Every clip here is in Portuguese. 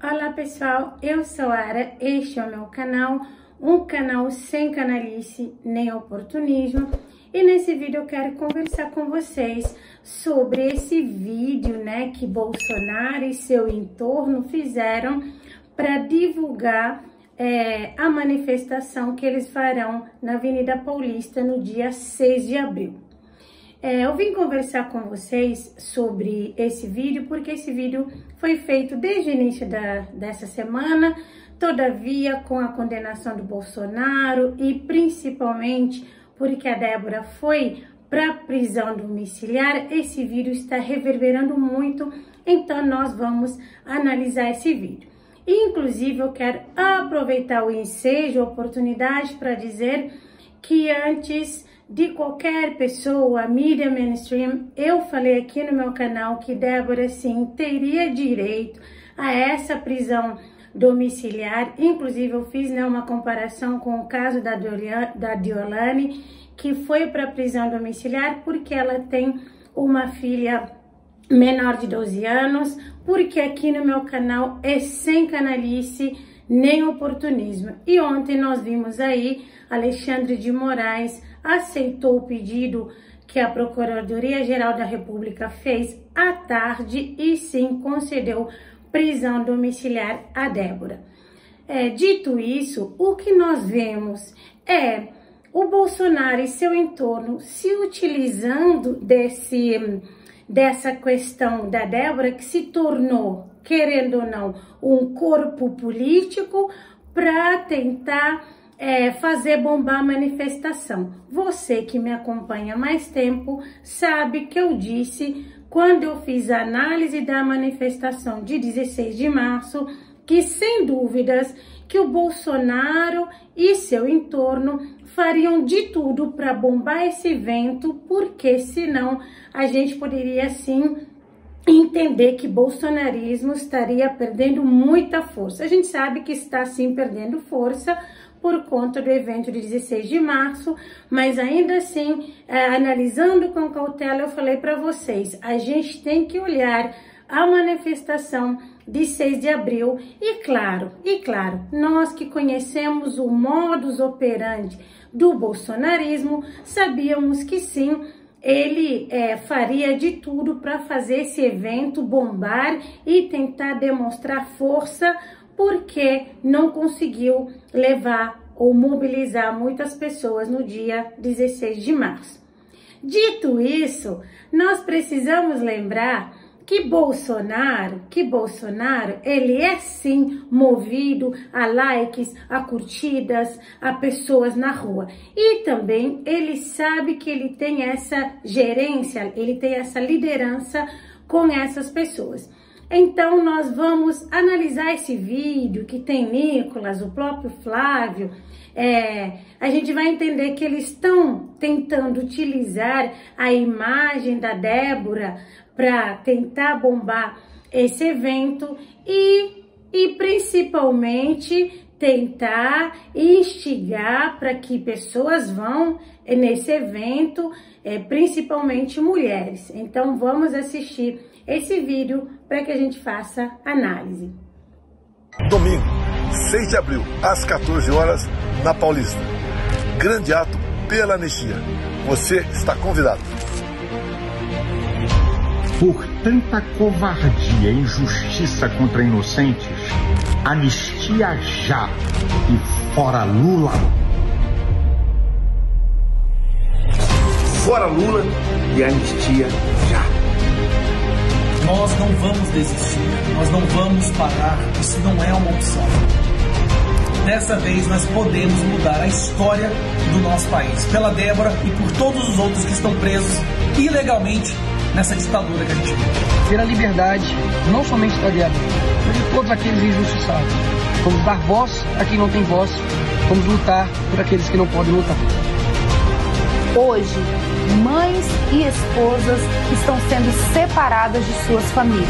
Olá pessoal, eu sou a Ara, este é o meu canal, um canal sem canalice nem oportunismo, e nesse vídeo eu quero conversar com vocês sobre esse vídeo, que Bolsonaro e seu entorno fizeram para divulgar a manifestação que eles farão na Avenida Paulista no dia 6 de abril. Eu vim conversar com vocês sobre esse vídeo porque esse vídeo foi feito desde o início dessa semana, todavia com a condenação do Bolsonaro e principalmente porque a Débora foi para prisão domiciliar, esse vídeo está reverberando muito, então nós vamos analisar esse vídeo. Inclusive eu quero aproveitar o ensejo, a oportunidade para dizer que antes de qualquer pessoa, mídia mainstream, eu falei aqui no meu canal que Débora sim teria direito a essa prisão domiciliar. Inclusive eu fiz uma comparação com o caso da Deolane, que foi para prisão domiciliar porque ela tem uma filha menor de 12 anos, porque aqui no meu canal é sem canalice nem oportunismo. E ontem nós vimos aí Alexandre de Moraes aceitou o pedido que a Procuradoria-Geral da República fez à tarde e sim concedeu prisão domiciliar a Débora. Dito isso, o que nós vemos é o Bolsonaro e seu entorno se utilizando dessa questão da Débora, que se tornou, querendo ou não, um corpo político para tentar fazer bombar a manifestação. Você que me acompanha há mais tempo sabe que eu disse, quando eu fiz a análise da manifestação de 16 de março, que sem dúvidas que o Bolsonaro e seu entorno fariam de tudo para bombar esse evento, porque senão a gente poderia sim entender que bolsonarismo estaria perdendo muita força. A gente sabe que está sim perdendo força por conta do evento de 16 de março, mas ainda assim, analisando com cautela, eu falei para vocês, a gente tem que olhar a manifestação de 6 de abril e claro, nós que conhecemos o modus operandi do bolsonarismo, sabíamos que sim, ele faria de tudo para fazer esse evento bombar e tentar demonstrar força, porque não conseguiu levar ou mobilizar muitas pessoas no dia 16 de março. Dito isso, nós precisamos lembrar que Bolsonaro, ele é sim movido a likes, a curtidas, a pessoas na rua. E também ele sabe que ele tem essa gerência, ele tem essa liderança com essas pessoas. Então nós vamos analisar esse vídeo que tem Nicolas, o próprio Flávio. A gente vai entender que eles estão tentando utilizar a imagem da Débora para tentar bombar esse evento e principalmente tentar instigar para que pessoas vão nesse evento, principalmente mulheres. Então vamos assistir esse vídeo para que a gente faça análise. Domingo, 6 de abril, às 14 horas, na Paulista. Grande ato pela anistia. Você está convidado. Por tanta covardia e injustiça contra inocentes, anistia já e fora Lula. Fora Lula e anistia já. Nós não vamos desistir, nós não vamos parar, isso não é uma opção. Dessa vez nós podemos mudar a história do nosso país, pela Débora e por todos os outros que estão presos ilegalmente nessa ditadura que a gente vive. Pela liberdade, não somente da Débora, mas de todos aqueles injustiçados. Vamos dar voz a quem não tem voz, vamos lutar por aqueles que não podem lutar. Hoje, mães e esposas estão sendo separadas de suas famílias.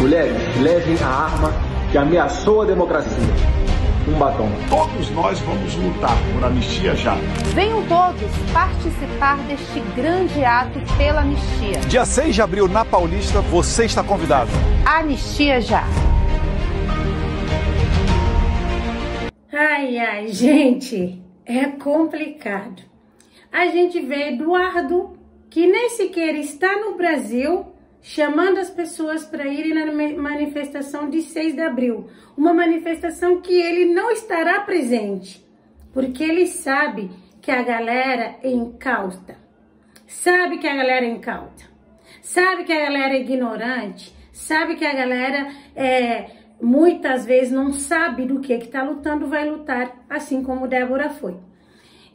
Mulheres, levem a arma que ameaçou a democracia. um batom. Todos nós vamos lutar por anistia já. Venham todos participar deste grande ato pela anistia. Dia 6 de abril, na Paulista, você está convidado. Anistia já. Ai, gente, é complicado. A gente vê Eduardo, que nem sequer está no Brasil, chamando as pessoas para irem na manifestação de 6 de abril. Uma manifestação que ele não estará presente, porque ele sabe que a galera é incauta. Sabe que a galera é incauta. Sabe que a galera é ignorante. Sabe que a galera muitas vezes não sabe do que está lutando, vai lutar, assim como Débora foi.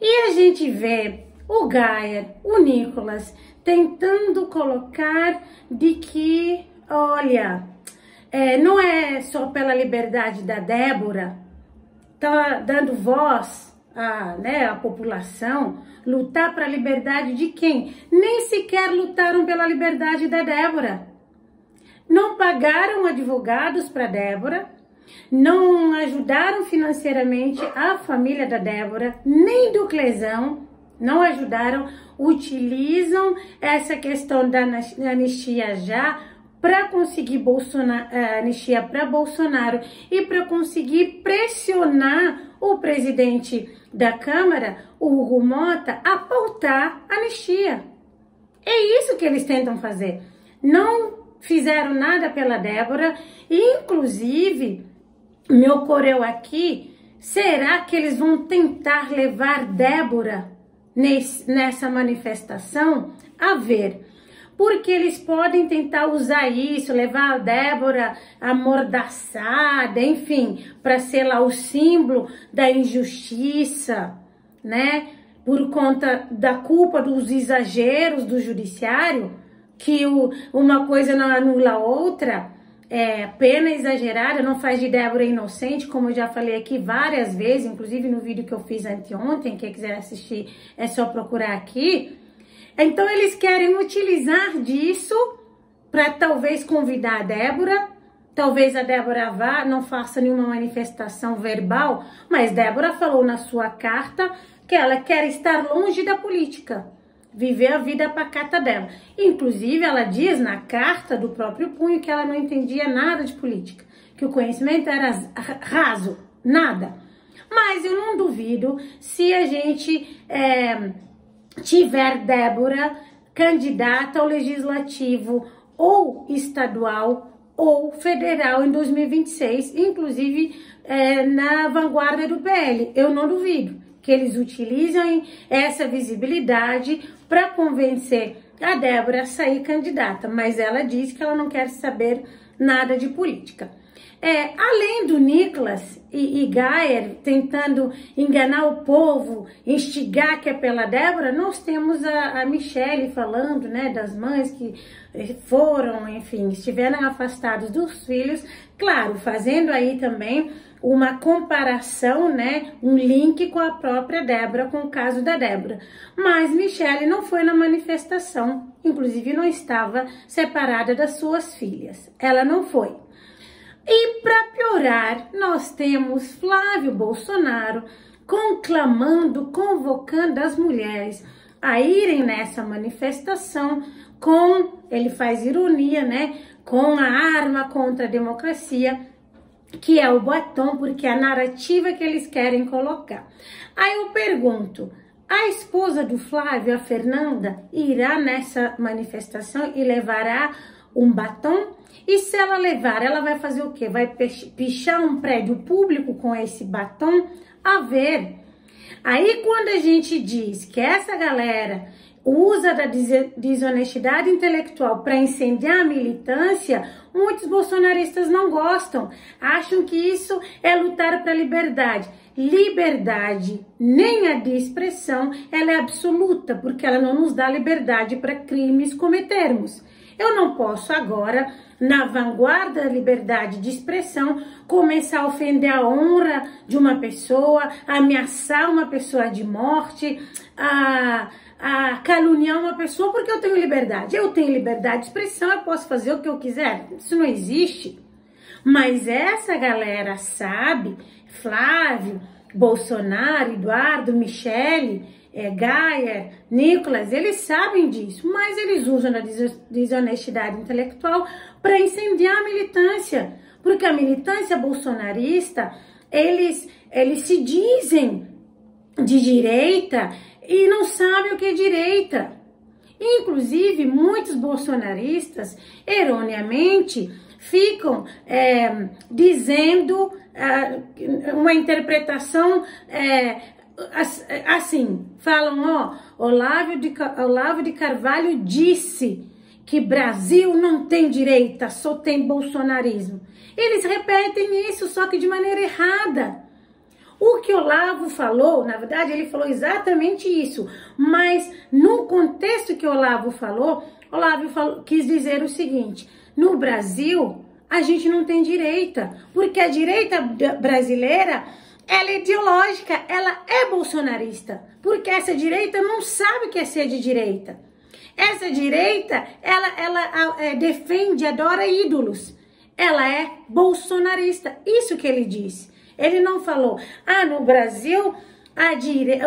E a gente vê o Gayer, o Nicolas, tentando colocar de que, olha, não é só pela liberdade da Débora, tá dando voz à população, lutar para a liberdade de quem? Nem sequer lutaram pela liberdade da Débora. Não pagaram advogados para Débora, não ajudaram financeiramente a família da Débora, nem do Clesão, não ajudaram, utilizam essa questão da anistia já para conseguir anistia para Bolsonaro e para conseguir pressionar o presidente da Câmara, o Hugo Mota, a pautar a anistia. É isso que eles tentam fazer. Não fizeram nada pela Débora, inclusive me ocorreu aqui, será que eles vão tentar levar Débora nessa manifestação? A ver, porque eles podem tentar usar isso, levar a Débora amordaçada, enfim, para ser lá o símbolo da injustiça, né? Por conta da culpa dos exageros do judiciário, que uma coisa não anula a outra, pena exagerada não faz de Débora inocente, como eu já falei aqui várias vezes, inclusive no vídeo que eu fiz anteontem, quem quiser assistir é só procurar aqui. Então eles querem utilizar disso para talvez convidar a Débora, talvez a Débora vá, não faça nenhuma manifestação verbal, mas Débora falou na sua carta que ela quer estar longe da política, viver a vida pacata dela. Inclusive, ela diz na carta do próprio punho que ela não entendia nada de política, que o conhecimento era raso, nada. Mas eu não duvido se a gente tiver Débora candidata ao legislativo ou estadual ou federal em 2026, inclusive na vanguarda do PL. Eu não duvido que eles utilizem essa visibilidade para convencer a Débora a sair candidata, mas ela diz que ela não quer saber nada de política. Além do Nicolas e Gayer tentando enganar o povo, instigar que é pela Débora, nós temos a Michelle falando, né, das mães que foram, enfim, estiveram afastados dos filhos, claro, fazendo aí também uma comparação, né, um link com a própria Débora, com o caso da Débora. Mas Michelle não foi na manifestação, inclusive não estava separada das suas filhas. Ela não foi. E para piorar, nós temos Flávio Bolsonaro conclamando, convocando as mulheres a irem nessa manifestação ele faz ironia, né, com a arma contra a democracia, que é o batom, porque é a narrativa que eles querem colocar. Aí eu pergunto, a esposa do Flávio, a Fernanda, irá nessa manifestação e levará um batom? E se ela levar, ela vai fazer o quê? Vai pichar um prédio público com esse batom? A ver. Aí quando a gente diz que essa galera usa da desonestidade intelectual para incendiar a militância, muitos bolsonaristas não gostam, acham que isso é lutar para a liberdade. Liberdade, nem a de expressão, ela é absoluta, porque ela não nos dá liberdade para crimes cometermos. Eu não posso agora, na vanguarda da liberdade de expressão, começar a ofender a honra de uma pessoa, a ameaçar uma pessoa de morte, a caluniar uma pessoa porque eu tenho liberdade. Eu tenho liberdade de expressão, eu posso fazer o que eu quiser. Isso não existe. Mas essa galera sabe, Flávio, Bolsonaro, Eduardo, Michele, Gaia, Nicolas, eles sabem disso, mas eles usam a desonestidade intelectual para incendiar a militância, porque a militância bolsonarista, eles se dizem de direita e não sabem o que é direita. Inclusive, muitos bolsonaristas, erroneamente, ficam dizendo uma interpretação assim, falam, Olavo de Carvalho disse que Brasil não tem direita, só tem bolsonarismo. Eles repetem isso, só que de maneira errada. O que Olavo falou, na verdade, ele falou exatamente isso, mas no contexto que Olavo falou, quis dizer o seguinte: no Brasil, a gente não tem direita, porque a direita brasileira, ela é ideológica, ela é bolsonarista, porque essa direita não sabe o que é ser de direita. Essa direita, ela defende, adora ídolos, ela é bolsonarista, isso que ele disse. Ele não falou, no Brasil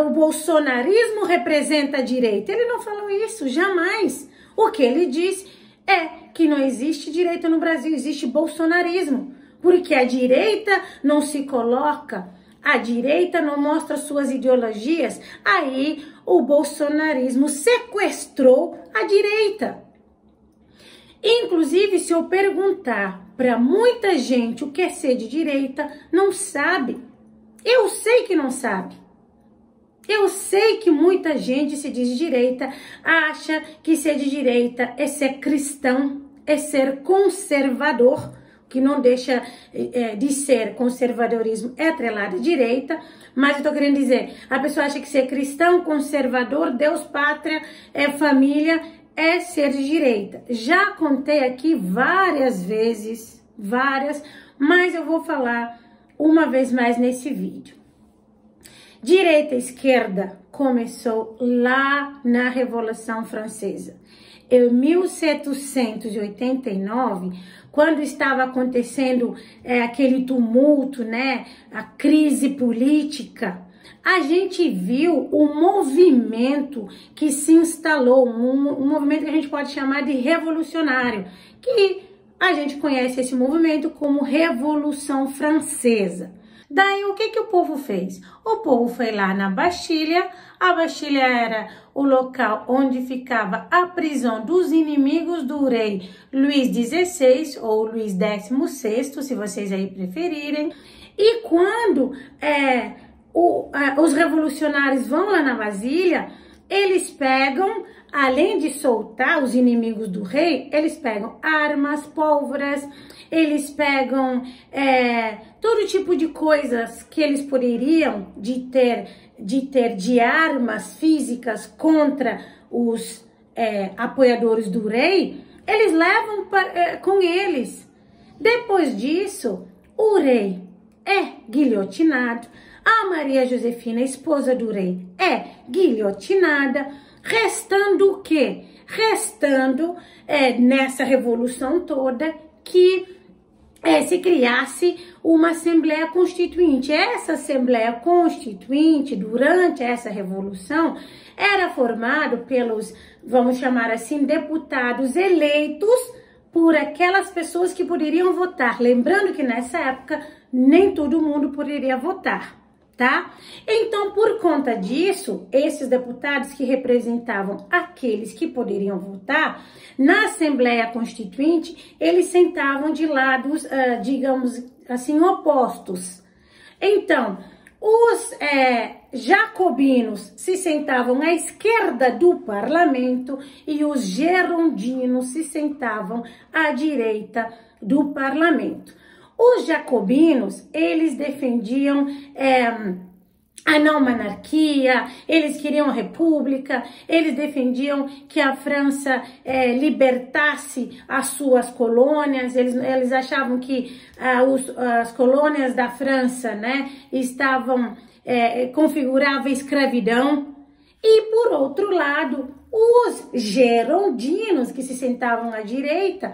o bolsonarismo representa a direita. Ele não falou isso, jamais. O que ele disse é que não existe direita no Brasil, existe bolsonarismo. Porque a direita não se coloca, a direita não mostra suas ideologias. Aí o bolsonarismo sequestrou a direita. Inclusive, se eu perguntar para muita gente o que é ser de direita, não sabe. Eu sei que não sabe. Eu sei que muita gente se diz de direita, acha que ser de direita é ser cristão, é ser conservador, que não deixa de ser conservadorismo, é atrelado à direita, mas eu tô querendo dizer, a pessoa acha que ser cristão, conservador, Deus, pátria, família, é ser de direita. Já contei aqui várias vezes, mas eu vou falar uma vez mais nesse vídeo. Direita e esquerda começou lá na Revolução Francesa. Em 1789, quando estava acontecendo aquele tumulto, né, a crise política, a gente viu um movimento que se instalou, um movimento que a gente pode chamar de revolucionário, que a gente conhece esse movimento como Revolução Francesa. Daí, o que o povo fez? O povo foi lá na Bastilha. A Bastilha era o local onde ficava a prisão dos inimigos do rei Luís XVI, ou Luís XVI, se vocês aí preferirem. E quando os revolucionários vão lá na Basília, eles pegam, além de soltar os inimigos do rei, eles pegam armas, pólvoras, eles pegam todo tipo de coisas que eles poderiam de armas físicas contra os apoiadores do rei, eles levam com eles. Depois disso, o rei é guilhotinado, a Maria Josefina, esposa do rei, é guilhotinada, restando o quê? Restando nessa revolução toda que se criasse uma Assembleia Constituinte. Essa Assembleia Constituinte, durante essa revolução, era formada pelos, vamos chamar assim, deputados eleitos por aquelas pessoas que poderiam votar. Lembrando que nessa época nem todo mundo poderia votar, tá? Então, por conta disso, esses deputados que representavam aqueles que poderiam votar, na Assembleia Constituinte, eles sentavam de lados, digamos assim, opostos. Então, os jacobinos se sentavam à esquerda do parlamento e os gerondinos se sentavam à direita do parlamento. Os jacobinos, eles defendiam a não monarquia, eles queriam a república, eles defendiam que a França libertasse as suas colônias, eles achavam que as colônias da França, né, estavam configuravam a escravidão. E por outro lado, os gerondinos, que se sentavam à direita,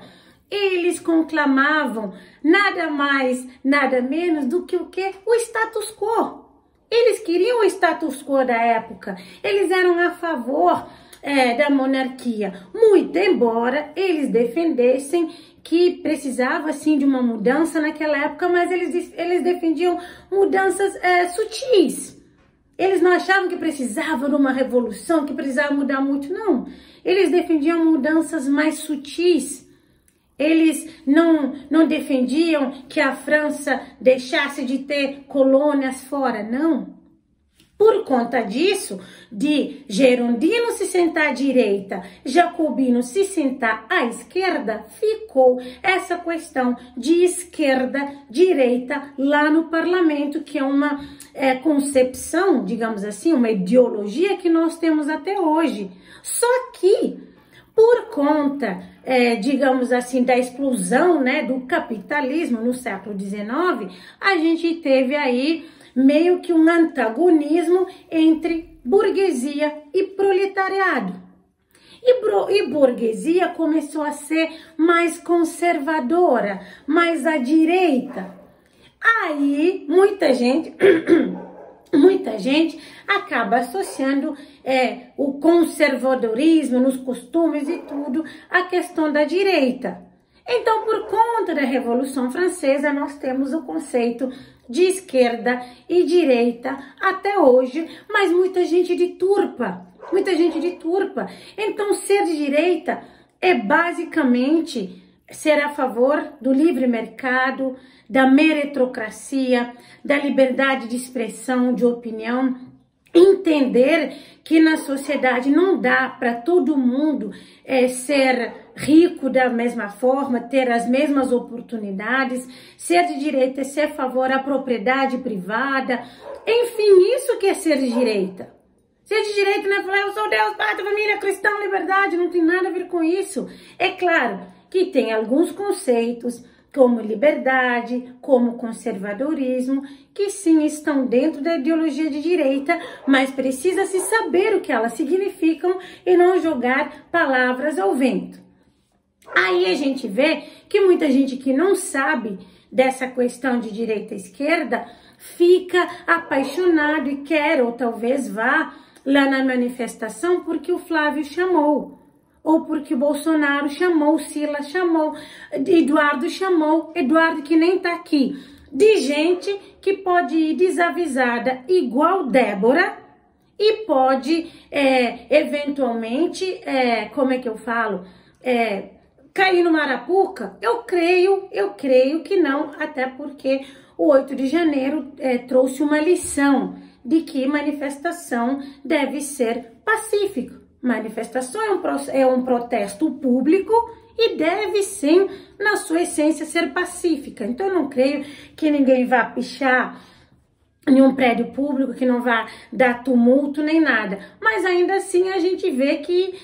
eles conclamavam nada mais, nada menos do que o quê? O status quo. Eles queriam o status quo da época, eles eram a favor da monarquia, muito embora eles defendessem que precisava sim de uma mudança naquela época, mas eles defendiam mudanças sutis. Eles não achavam que precisava de uma revolução, que precisava mudar muito, não. Eles defendiam mudanças mais sutis. Eles não defendiam que a França deixasse de ter colônias fora, não. Por conta disso, de Gerondino se sentar à direita, Jacobino se sentar à esquerda, ficou essa questão de esquerda-direita lá no parlamento, que é uma concepção, digamos assim, uma ideologia que nós temos até hoje. Só que, por conta, digamos assim, da explosão, né, do capitalismo no século XIX, a gente teve aí meio que um antagonismo entre burguesia e proletariado. E burguesia começou a ser mais conservadora, mais à direita. Aí muita gente acaba associando o conservadorismo nos costumes e tudo à questão da direita. Então, por conta da Revolução Francesa, nós temos o conceito de esquerda e direita até hoje, mas muita gente deturpa. Então, ser de direita é basicamente ser a favor do livre mercado, da meritocracia, da liberdade de expressão, de opinião, entender que na sociedade não dá para todo mundo ser rico da mesma forma, ter as mesmas oportunidades. Ser de direita é ser a favor da propriedade privada. Enfim, isso que é ser de direita. Ser de direita não é falar eu sou Deus, pátria, família, cristão, liberdade, não tem nada a ver com isso. É claro que tem alguns conceitos como liberdade, como conservadorismo, que sim estão dentro da ideologia de direita, mas precisa-se saber o que elas significam e não jogar palavras ao vento. Aí a gente vê que muita gente que não sabe dessa questão de direita e esquerda fica apaixonado e quer, ou talvez vá lá na manifestação porque o Flávio chamou. Ou porque o Bolsonaro chamou, Sila chamou, Eduardo chamou, Eduardo que nem tá aqui. De gente que pode ir desavisada igual Débora e pode, eventualmente, como é que eu falo, cair no Marapuca. Eu creio que não, até porque o 8 de janeiro trouxe uma lição de que manifestação deve ser pacífica. Manifestação é um protesto público e deve sim, na sua essência, ser pacífica. Então eu não creio que ninguém vá pichar em um prédio público, que não vá dar tumulto nem nada. Mas ainda assim a gente vê que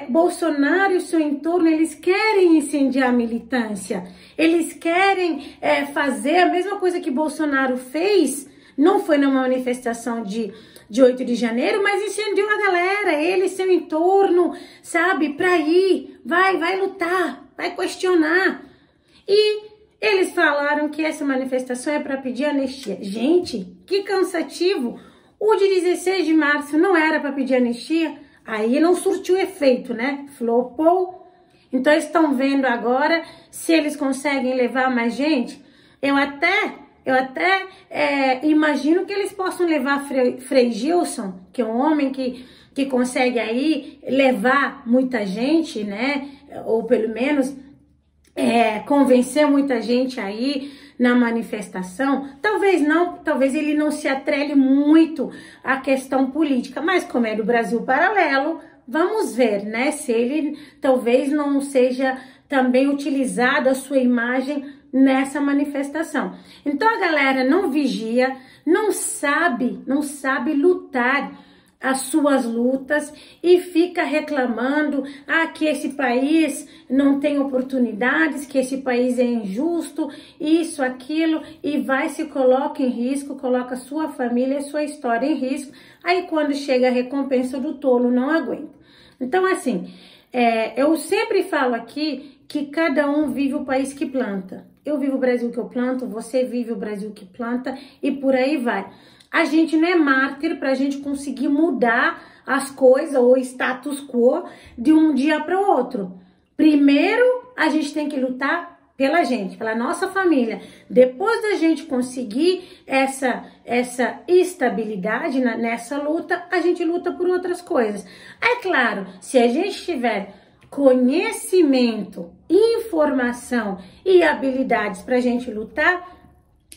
Bolsonaro e o seu entorno, eles querem incendiar a militância. Eles querem fazer a mesma coisa que Bolsonaro fez. Não foi numa manifestação de 8 de janeiro, mas incendiou a galera, ele, seu entorno, sabe, pra ir, vai lutar, vai questionar. E eles falaram que essa manifestação é para pedir anistia. Gente, que cansativo. O de 16 de março não era para pedir anistia, aí não surtiu efeito, né? Flopou. Então estão vendo agora se eles conseguem levar mais gente. Eu até imagino que eles possam levar Frei Gilson, que é um homem que consegue aí levar muita gente, né? Ou pelo menos convencer muita gente aí na manifestação. Talvez não, talvez ele não se atrele muito à questão política, mas como é do Brasil Paralelo, vamos ver, né? Se ele talvez não seja também utilizado a sua imagem nessa manifestação. Então a galera não vigia, não sabe lutar as suas lutas e fica reclamando que esse país não tem oportunidades, que esse país é injusto, isso, aquilo, e vai se coloca em risco, coloca sua família e sua história em risco. Aí quando chega a recompensa do tolo, não aguenta. Então assim, eu sempre falo aqui que cada um vive o país que planta. Eu vivo o Brasil que eu planto, você vive o Brasil que planta e por aí vai. A gente não é mártir para a gente conseguir mudar as coisas ou status quo de um dia para o outro. Primeiro, a gente tem que lutar pela gente, pela nossa família. Depois da gente conseguir essa estabilidade nessa luta, a gente luta por outras coisas. É claro, se a gente tiver conhecimento, informação e habilidades para a gente lutar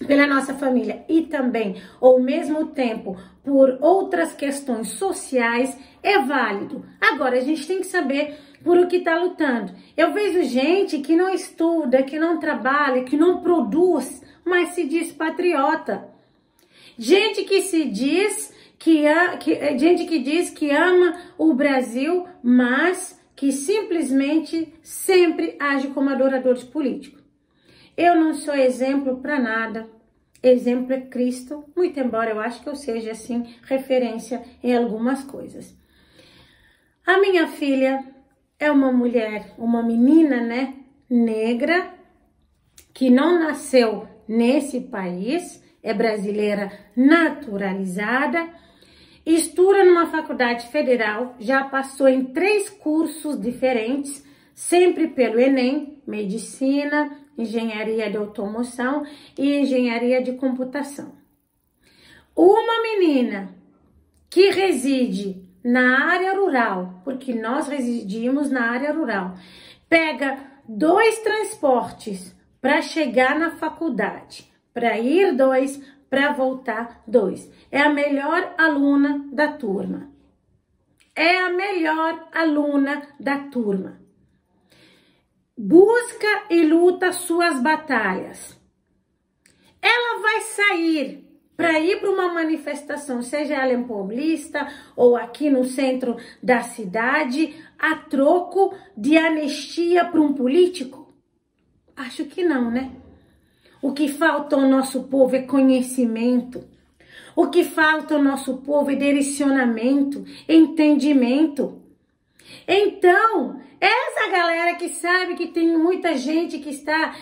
pela nossa família e também, ao mesmo tempo, por outras questões sociais, é válido. Agora, a gente tem que saber por o que está lutando. Eu vejo gente que não estuda, que não trabalha, que não produz, mas se diz patriota. Gente que se diz gente que diz que ama o Brasil, mas que simplesmente sempre age como adoradores políticos. Eu não sou exemplo para nada. Exemplo é Cristo, muito embora eu acho que eu seja, assim, referência em algumas coisas. A minha filha é uma mulher, uma menina, né, negra, que não nasceu nesse país, é brasileira naturalizada, estuda numa faculdade federal, já passou em 3 cursos diferentes, sempre pelo Enem, medicina, engenharia de automoção e engenharia de computação. Uma menina que reside na área rural, porque nós residimos na área rural, pega 2 transportes para chegar na faculdade, para ir 2, para voltar 2. É a melhor aluna da turma. É a melhor aluna da turma. Busca e luta suas batalhas. Ela vai sair para ir para uma manifestação, seja ela em Paulista ou aqui no centro da cidade, a troco de anistia para um político? Acho que não, né? O que falta ao nosso povo é conhecimento. O que falta ao nosso povo é direcionamento, entendimento. Então, essa galera que sabe que tem muita gente que está,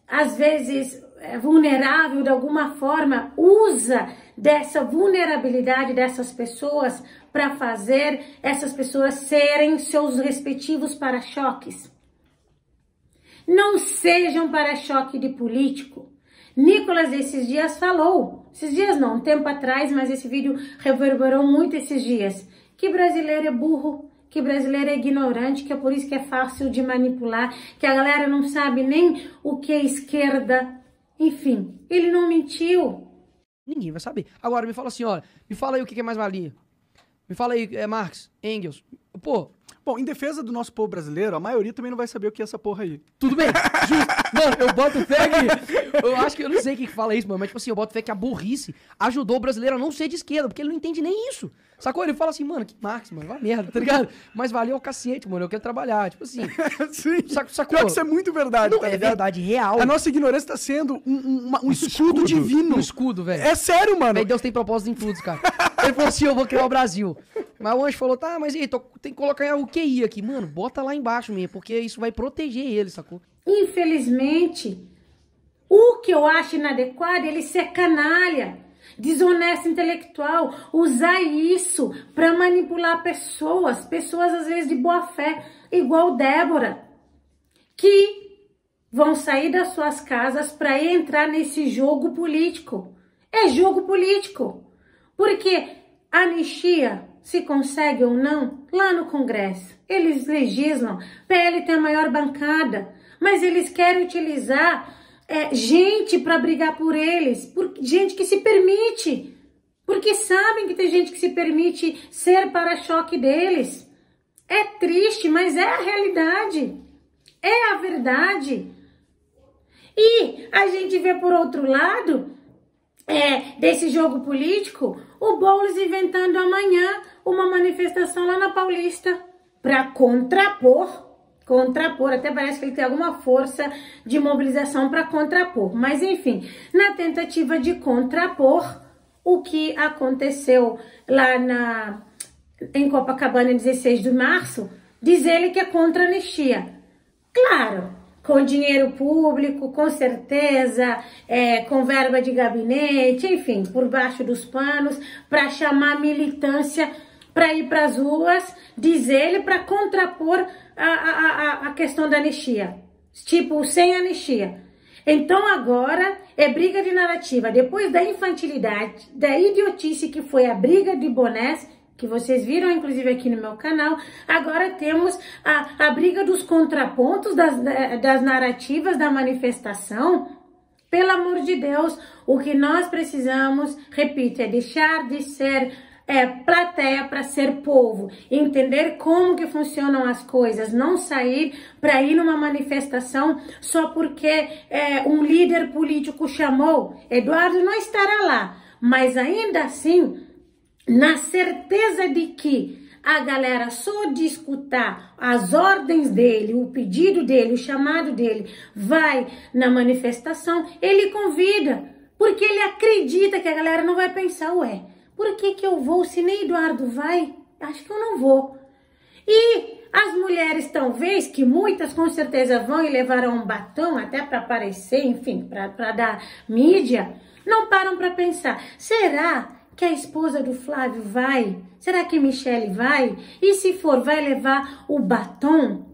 às vezes, vulnerável de alguma forma, usa dessa vulnerabilidade dessas pessoas para fazer essas pessoas serem seus respectivos para-choques. Não sejam para-choque de político. Nicolas esses dias falou, esses dias não, um tempo atrás, mas esse vídeo reverberou muito esses dias, que brasileiro é burro, que brasileiro é ignorante, que é por isso que é fácil de manipular, que a galera não sabe nem o que é esquerda. Enfim, ele não mentiu. Ninguém vai saber. Agora, me fala assim, olha, me fala aí o que é mais valia. Me fala aí, Marx, Engels. Pô. Bom, em defesa do nosso povo brasileiro, a maioria também não vai saber o que é essa porra aí. Tudo bem, justo. Mano, eu boto fé que... Eu acho que eu não sei quem que fala isso, mano, mas tipo assim, eu boto fé que a burrice ajudou o brasileiro a não ser de esquerda, porque ele não entende nem isso. Sacou? Ele fala assim, mano, que Marx, mano, vai merda, tá ligado? Mas valeu o cacete, mano, eu quero trabalhar, tipo assim. Sim, sacou? Pior que isso é muito verdade, não, tá é ligado? verdade, real. A nossa ignorância tá sendo um escudo divino. Um escudo, velho. É sério, mano. Aí Deus tem propósitos em tudo, cara. Ele falou assim, eu vou criar o Brasil. Mas o anjo falou, tá, mas aí, tem que colocar o QI aqui. Mano, bota lá embaixo mesmo, porque isso vai proteger ele, sacou? Infelizmente, o que eu acho inadequado é ele ser canalha, desonesto intelectual, usar isso para manipular pessoas às vezes de boa fé, igual Débora, que vão sair das suas casas para entrar nesse jogo político. É jogo político, porque anistia se consegue ou não lá no Congresso. Eles legislam, PL tem a maior bancada, mas eles querem utilizar gente para brigar por eles, gente que se permite, porque sabem que tem gente que se permite ser para-choque deles. É triste, mas é a realidade, é a verdade. E a gente vê por outro lado, desse jogo político, o Boulos inventando amanhã uma manifestação lá na Paulista para contrapor, até parece que ele tem alguma força de mobilização para contrapor, mas enfim, na tentativa de contrapor o que aconteceu lá em Copacabana, 16 de março, diz ele que é contra a anistia. Claro, com dinheiro público, com certeza, com verba de gabinete, enfim, por baixo dos panos, para chamar militância para ir para as ruas, diz ele, para contrapor a questão da anistia. Tipo, sem anistia. Então agora é briga de narrativa. Depois da infantilidade, da idiotice que foi a briga de bonés, que vocês viram inclusive aqui no meu canal, agora temos a briga dos contrapontos das narrativas da manifestação. Pelo amor de Deus, o que nós precisamos, repito, é deixar de ser plateia para ser povo, entender como que funcionam as coisas, não sair para ir numa manifestação só porque um líder político chamou. Eduardo não estará lá, mas ainda assim, na certeza de que a galera só de escutar as ordens dele, o pedido dele, o chamado dele, vai na manifestação, ele convida, porque ele acredita que a galera não vai pensar, ué, por que eu vou se nem Eduardo vai? Acho que eu não vou. E as mulheres, talvez, que muitas com certeza vão e levarão um batom até para aparecer, enfim, para dar mídia, não param para pensar, será que a esposa do Flávio vai? Será que Michele vai? E se for, vai levar o batom?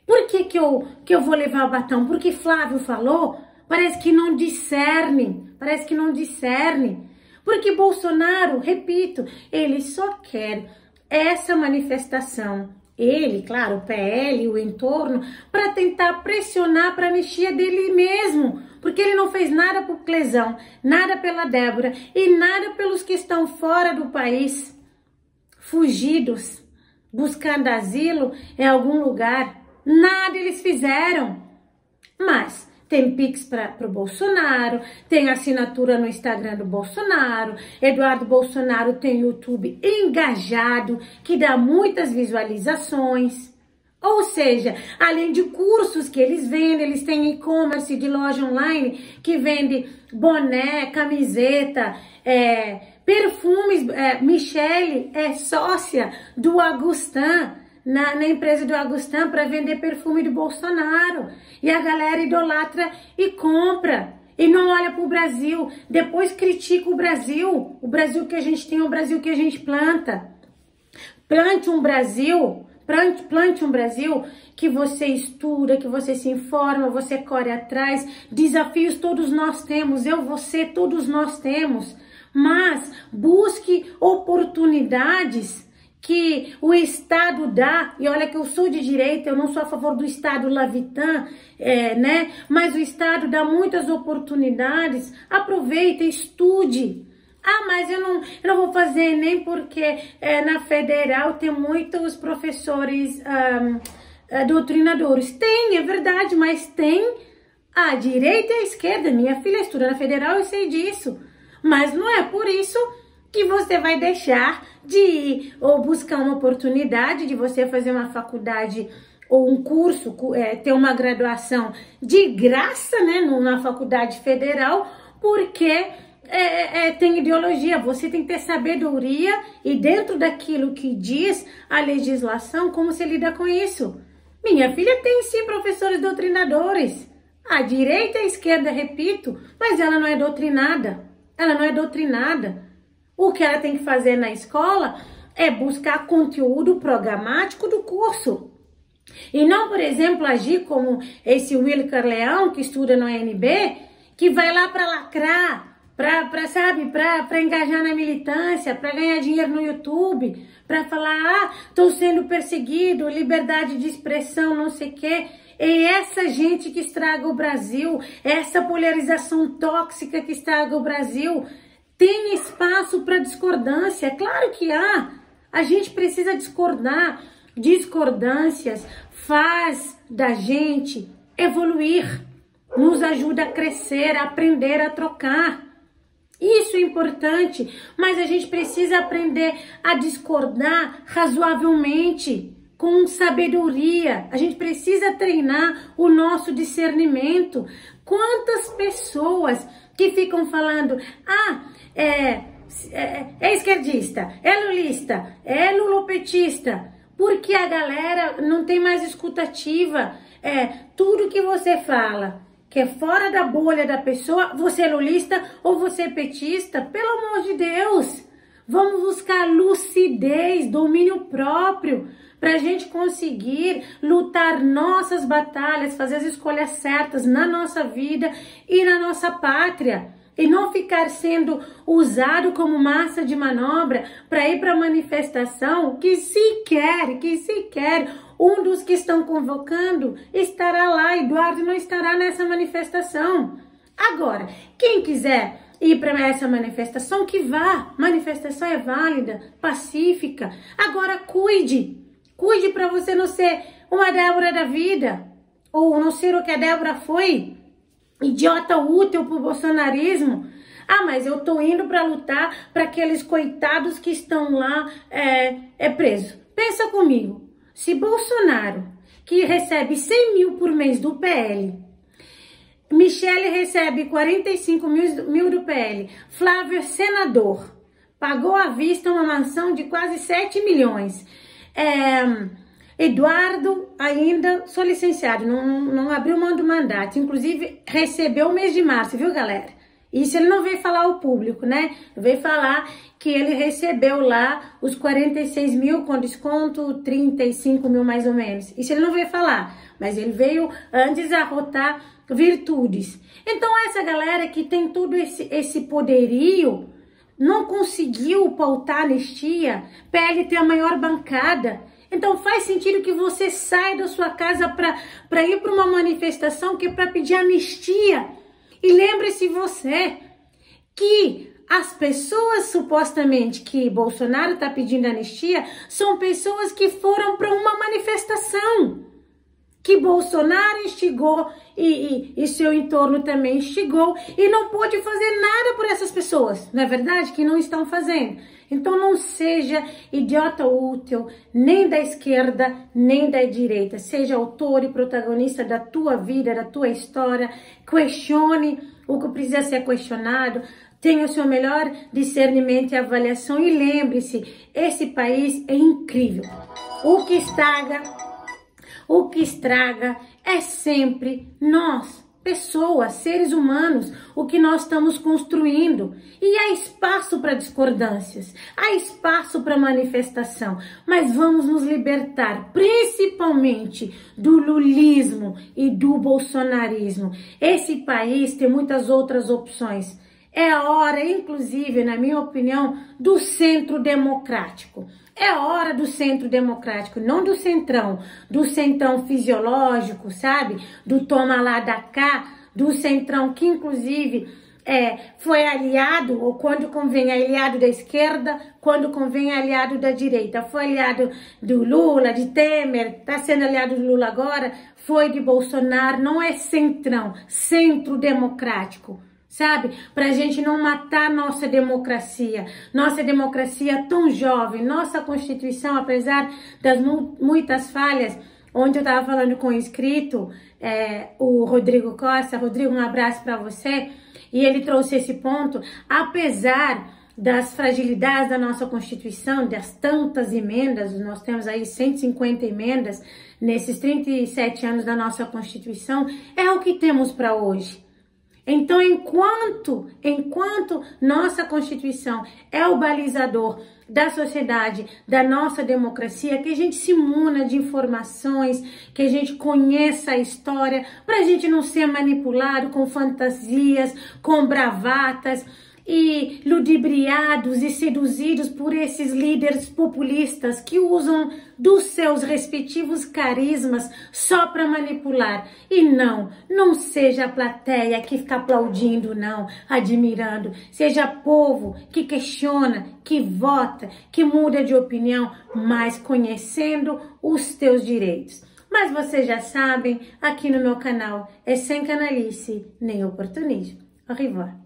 Por que eu vou levar o batom? Porque Flávio falou? Parece que não discerne, Porque Bolsonaro, repito, ele só quer essa manifestação, ele, claro, o PL, o entorno, para tentar pressionar para a anistia dele mesmo, porque ele não fez nada por Clesão, nada pela Débora e nada pelos que estão fora do país, fugidos, buscando asilo em algum lugar. Nada eles fizeram, mas tem Pix para o Bolsonaro, tem assinatura no Instagram do Bolsonaro, Eduardo Bolsonaro tem YouTube engajado, que dá muitas visualizações. Ou seja, além de cursos que eles vendem, eles têm e-commerce de loja online que vende boné, camiseta, perfumes. Michele é sócia do Agustin, na empresa do Agustin, para vender perfume do Bolsonaro. E a galera idolatra e compra. E não olha para o Brasil. Depois critica o Brasil. O Brasil que a gente tem, o Brasil que a gente planta. Plante um Brasil que você estuda, que você se informa, você corre atrás. Desafios todos nós temos, eu, você, todos nós temos. Mas busque oportunidades que o Estado dá, e olha que eu sou de direita, eu não sou a favor do Estado Lavitan, né? Mas o Estado dá muitas oportunidades, aproveita, estude. Ah, mas eu não vou fazer nem porque na federal tem muitos professores doutrinadores. Tem, é verdade, mas tem a direita e a esquerda. Minha filha estuda na federal, eu sei disso. Mas não é por isso que você vai deixar de ir ou buscar uma oportunidade de você fazer uma faculdade ou um curso, ter uma graduação de graça, né, numa faculdade federal, porque tem ideologia. Você tem que ter sabedoria e dentro daquilo que diz a legislação, como se lida com isso. Minha filha tem sim professores doutrinadores, a direita e a esquerda, repito, mas ela não é doutrinada, O que ela tem que fazer na escola é buscar conteúdo programático do curso. E não, por exemplo, agir como esse Wilker Leão, que estuda no ANB, que vai lá para lacrar, para engajar na militância, para ganhar dinheiro no YouTube, para falar, estou sendo perseguido, liberdade de expressão, não sei o quê. É essa gente que estraga o Brasil, essa polarização tóxica que estraga o Brasil. Tem espaço para discordância? Claro que há. A gente precisa discordar. Discordâncias faz da gente evoluir, nos ajuda a crescer, a aprender, a trocar. Isso é importante, mas a gente precisa aprender a discordar razoavelmente, com sabedoria. A gente precisa treinar o nosso discernimento. Quantas pessoas que ficam falando, é esquerdista, é lulista, é lulopetista, porque a galera não tem mais escutativa, tudo que você fala que é fora da bolha da pessoa, você é lulista ou você é petista, pelo amor de Deus, vamos buscar lucidez, domínio próprio, para a gente conseguir lutar nossas batalhas, fazer as escolhas certas na nossa vida e na nossa pátria. E não ficar sendo usado como massa de manobra para ir para a manifestação que sequer um dos que estão convocando estará lá. Eduardo não estará nessa manifestação. Agora, quem quiser ir para essa manifestação, que vá. Manifestação é válida, pacífica. Agora cuide para você não ser uma Débora da vida, ou não ser o que a Débora foi. Idiota útil pro bolsonarismo. Ah, mas eu tô indo para lutar para aqueles coitados que estão lá presos. Pensa comigo, se Bolsonaro, que recebe 100 mil por mês do PL, Michele recebe 45 mil do PL, Flávio é senador, pagou à vista uma mansão de quase 7 milhões, Eduardo ainda sou licenciado, não abriu mão do mandato, inclusive recebeu o mês de março, viu galera? Isso ele não veio falar ao público, né? Veio falar que ele recebeu lá os 46 mil com desconto, 35 mil mais ou menos. Isso ele não veio falar, mas ele veio antes arrotar virtudes. Então essa galera que tem todo esse poderio não conseguiu pautar a anistia, PL tem a maior bancada. Então faz sentido que você saia da sua casa para ir para uma manifestação que é para pedir anistia. E lembre-se você que as pessoas supostamente que Bolsonaro está pedindo anistia são pessoas que foram para uma manifestação que Bolsonaro instigou e seu entorno também instigou e não pôde fazer nada por essas pessoas, não é verdade? Que não estão fazendo. Então não seja idiota útil, nem da esquerda, nem da direita. Seja autor e protagonista da tua vida, da tua história. Questione o que precisa ser questionado. Tenha o seu melhor discernimento e avaliação. E lembre-se, esse país é incrível. O que estraga é sempre nós. Pessoas, seres humanos, o que nós estamos construindo. E há espaço para discordâncias, há espaço para manifestação, mas vamos nos libertar, principalmente do lulismo e do bolsonarismo. Esse país tem muitas outras opções. É a hora, inclusive, na minha opinião, do centro democrático. É a hora do centro democrático, não do centrão fisiológico, sabe? Do toma lá da cá, do centrão que, inclusive, foi aliado, ou quando convém, é aliado da esquerda, quando convém, é aliado da direita. Foi aliado do Lula, de Temer, está sendo aliado do Lula agora, foi de Bolsonaro, não é centrão, centro democrático. Sabe? Pra gente não matar nossa democracia tão jovem, nossa Constituição, apesar das muitas falhas, onde eu tava falando com o inscrito, o Rodrigo Costa. Rodrigo, um abraço para você, e ele trouxe esse ponto, apesar das fragilidades da nossa Constituição, das tantas emendas, nós temos aí 150 emendas nesses 37 anos da nossa Constituição, é o que temos para hoje. Então, enquanto nossa Constituição é o balizador da sociedade, da nossa democracia, que a gente se muna de informações, que a gente conheça a história, para a gente não ser manipulado com fantasias, com bravatas e ludibriados e seduzidos por esses líderes populistas que usam dos seus respectivos carismas só para manipular. E não seja a plateia que fica aplaudindo, não, admirando. Seja povo que questiona, que vota, que muda de opinião, mas conhecendo os teus direitos. Mas vocês já sabem, aqui no meu canal é sem canalice nem oportunismo. Au revoir.